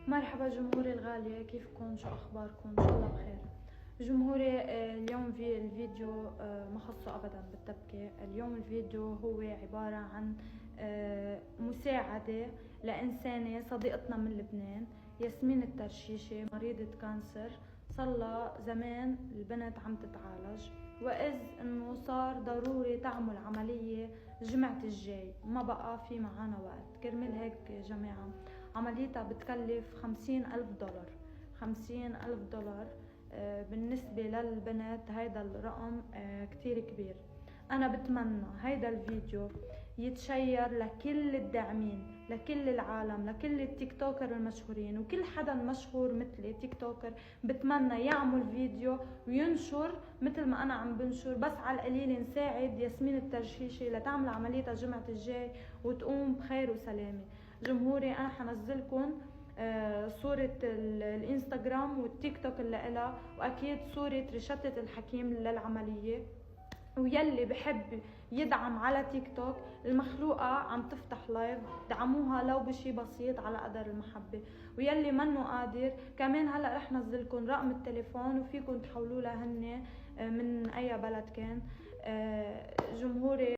مرحبا جمهوري الغالي، كيفكم؟ شو اخباركم؟ ان شاء الله بخير. جمهوري، اليوم في الفيديو ما خصه ابدا بالتبكي. اليوم الفيديو هو عبارة عن مساعدة لإنسانة صديقتنا من لبنان، ياسمين الترشيشي، مريضة كانسر. صار زمان البنت عم تتعالج، وإذ انه صار ضروري تعمل عملية جمعة الجاي، ما بقى في معانا وقت. كرمال هيك يا جماعة عمليتها بتكلف 50,000 دولار. 50,000 دولار بالنسبة للبنات هيدا الرقم كتير كبير. أنا بتمنى هيدا الفيديو يتشير لكل الداعمين، لكل العالم، لكل التيك توكر المشهورين، وكل حدا مشهور مثلي تيك توكر بتمنى يعمل فيديو وينشر مثل ما أنا عم بنشر، بس على القليل نساعد ياسمين الترشيشي لتعمل عمليتها جمعة الجاي وتقوم بخير وسلامة. جمهوري، أنا حنزلكم صورة الانستغرام والتيك توك اللي إلها، واكيد صورة رشدة الحكيم للعملية. ويلي بحب يدعم على تيك توك، المخلوقة عم تفتح لايف، دعموها لو بشي بسيط على قدر المحبة. ويلي منه قادر كمان هلأ رح نزلكن رقم التليفون وفيكن تحولوا لهن من اي بلد كان. جمهوري